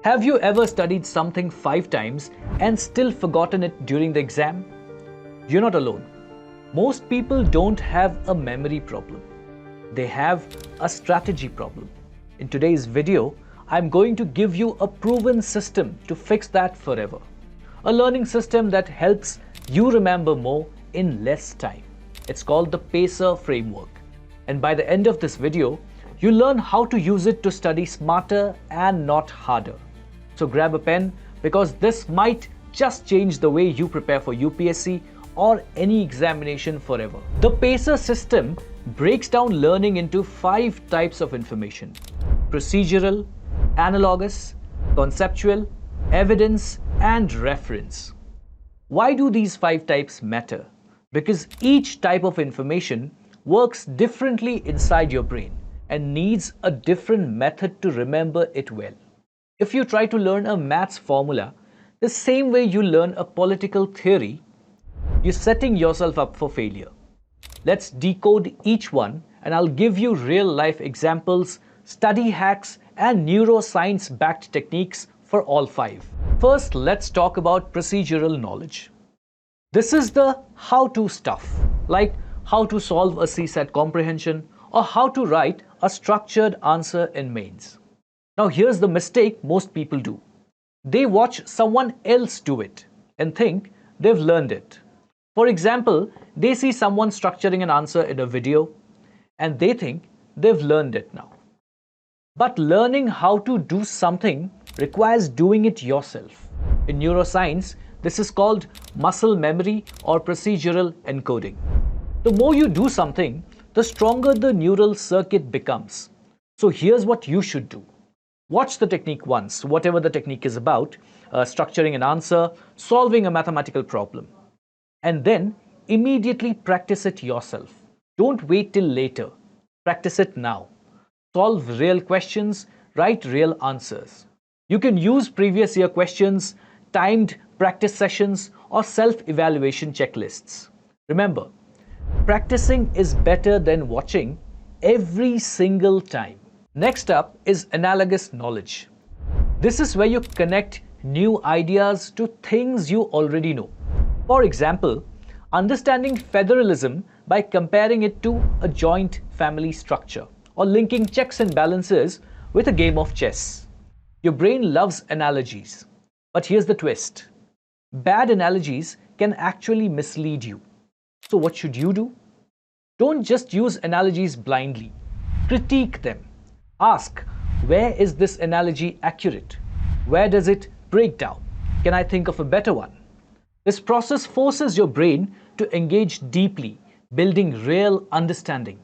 Have you ever studied something 5 times and still forgotten it during the exam? You're not alone. Most people don't have a memory problem. They have a strategy problem. In today's video, I'm going to give you a proven system to fix that forever. A learning system that helps you remember more in less time. It's called the PACER framework. And by the end of this video, you'll learn how to use it to study smarter and not harder. So grab a pen because this might just change the way you prepare for UPSC or any examination forever. The PACER system breaks down learning into 5 types of information: procedural, analogous, conceptual, evidence, and reference. Why do these 5 types matter? Because each type of information works differently inside your brain and needs a different method to remember it well. If you try to learn a maths formula the same way you learn a political theory, you're setting yourself up for failure. Let's decode each one and I'll give you real-life examples, study hacks, and neuroscience-backed techniques for all 5. First, let's talk about procedural knowledge. This is the how-to stuff, like how to solve a CSAT comprehension or how to write a structured answer in mains. Now here's the mistake most people do. They watch someone else do it and think they've learned it. For example, they see someone structuring an answer in a video and they think they've learned it now. But learning how to do something requires doing it yourself. In neuroscience, this is called muscle memory or procedural encoding. The more you do something, the stronger the neural circuit becomes. So here's what you should do. Watch the technique once, whatever the technique is about, structuring an answer, solving a mathematical problem. And then immediately practice it yourself. Don't wait till later. Practice it now. Solve real questions, write real answers. You can use previous year questions, timed practice sessions, or self-evaluation checklists. Remember, practicing is better than watching every single time. Next up is analogous knowledge. This is where you connect new ideas to things you already know. For example, understanding federalism by comparing it to a joint family structure or linking checks and balances with a game of chess. Your brain loves analogies. But here's the twist. Bad analogies can actually mislead you. So what should you do? Don't just use analogies blindly. Critique them. Ask, where is this analogy accurate? Where does it break down? Can I think of a better one? This process forces your brain to engage deeply, building real understanding.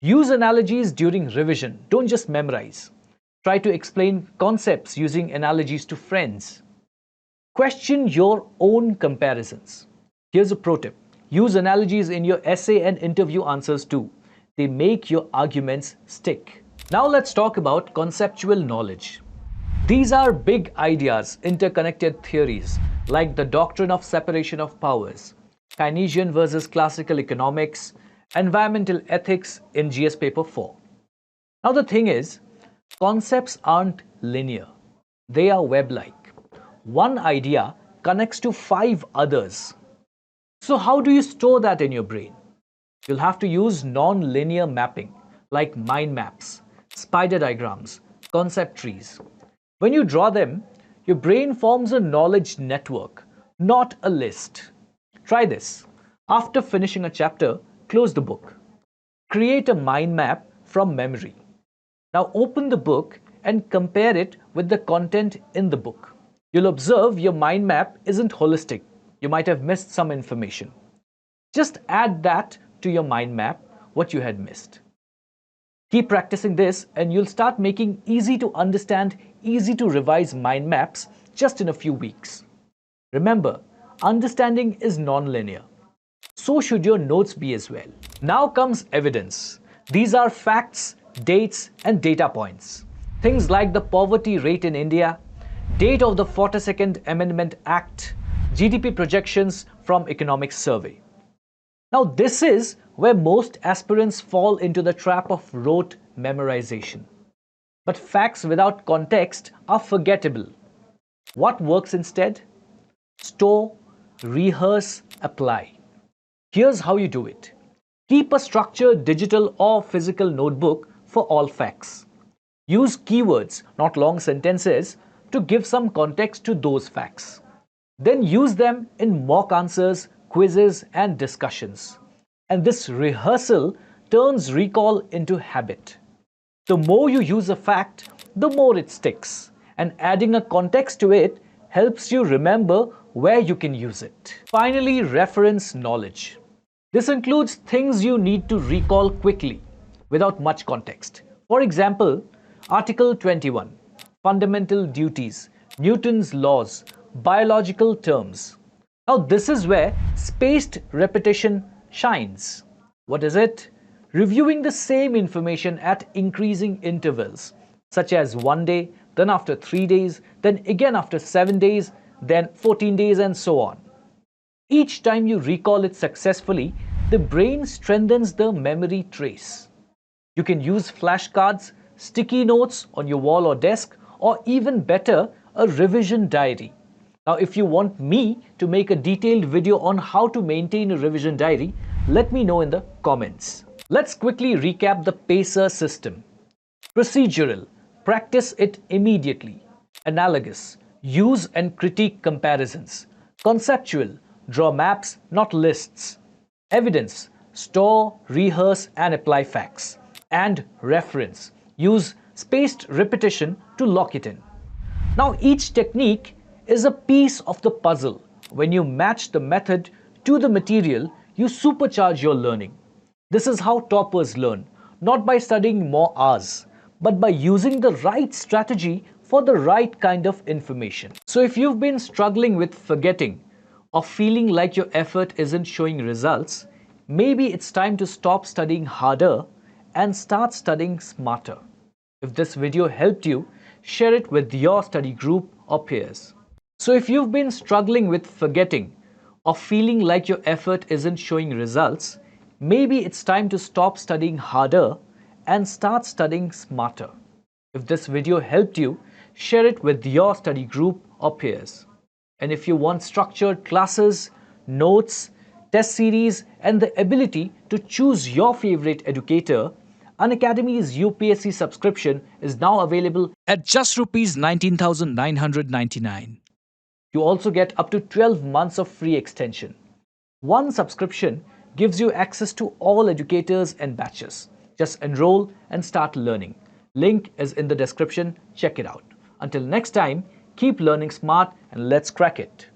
Use analogies during revision. Don't just memorize. Try to explain concepts using analogies to friends. Question your own comparisons. Here's a pro tip. Use analogies in your essay and interview answers too. They make your arguments stick. Now let's talk about conceptual knowledge. These are big ideas, interconnected theories, like the doctrine of separation of powers, Keynesian versus classical economics, environmental ethics in GS paper 4. Now the thing is, concepts aren't linear. They are web-like. One idea connects to 5 others. So how do you store that in your brain? You'll have to use non-linear mapping, like mind maps, spider diagrams, concept trees. When you draw them, your brain forms a knowledge network, not a list. Try this. After finishing a chapter, close the book. Create a mind map from memory. Now open the book and compare it with the content in the book. You'll observe your mind map isn't holistic. You might have missed some information. Just add that to your mind map, what you had missed. Keep practicing this and you'll start making easy to understand, easy to revise mind maps just in a few weeks. Remember, understanding is non-linear. So should your notes be as well. Now comes evidence. These are facts, dates, and data points. Things like the poverty rate in India, date of the 42nd Amendment Act, GDP projections from Economic Survey. Now this is where most aspirants fall into the trap of rote memorization. But facts without context are forgettable. What works instead? Store, rehearse, apply. Here's how you do it. Keep a structured digital or physical notebook for all facts. Use keywords, not long sentences, to give some context to those facts. Then use them in mock answers, quizzes, and discussions. And this rehearsal turns recall into habit. The more you use a fact, the more it sticks. And adding a context to it helps you remember where you can use it. Finally, reference knowledge. This includes things you need to recall quickly without much context. For example, Article 21, fundamental duties, Newton's laws, biological terms. Now this is where spaced repetition shines. What is it? Reviewing the same information at increasing intervals, such as 1 day, then after 3 days, then again after 7 days, then 14 days, and so on. Each time you recall it successfully, the brain strengthens the memory trace. You can use flashcards, sticky notes on your wall or desk, or even better, a revision diary. Now, if you want me to make a detailed video on how to maintain a revision diary, let me know in the comments. Let's quickly recap the PACER system. Procedural, practice it immediately. Analogous, use and critique comparisons. Conceptual, draw maps, not lists. Evidence, store, rehearse, and apply facts. And reference, use spaced repetition to lock it in. Now, each technique is a piece of the puzzle. When you match the method to the material, you supercharge your learning. This is how toppers learn, not by studying more hours, but by using the right strategy for the right kind of information. So if you've been struggling with forgetting or feeling like your effort isn't showing results, maybe it's time to stop studying harder and start studying smarter. If this video helped you, share it with your study group or peers. So if you've been struggling with forgetting or feeling like your effort isn't showing results, maybe it's time to stop studying harder and start studying smarter. If this video helped you, share it with your study group or peers. And if you want structured classes, notes, test series, and the ability to choose your favorite educator, Unacademy's UPSC subscription is now available at just Rs 19,999. You also get up to 12 months of free extension. One subscription gives you access to all educators and batches. Just enroll and start learning. Link is in the description. Check it out. Until next time, keep learning smart and let's crack it.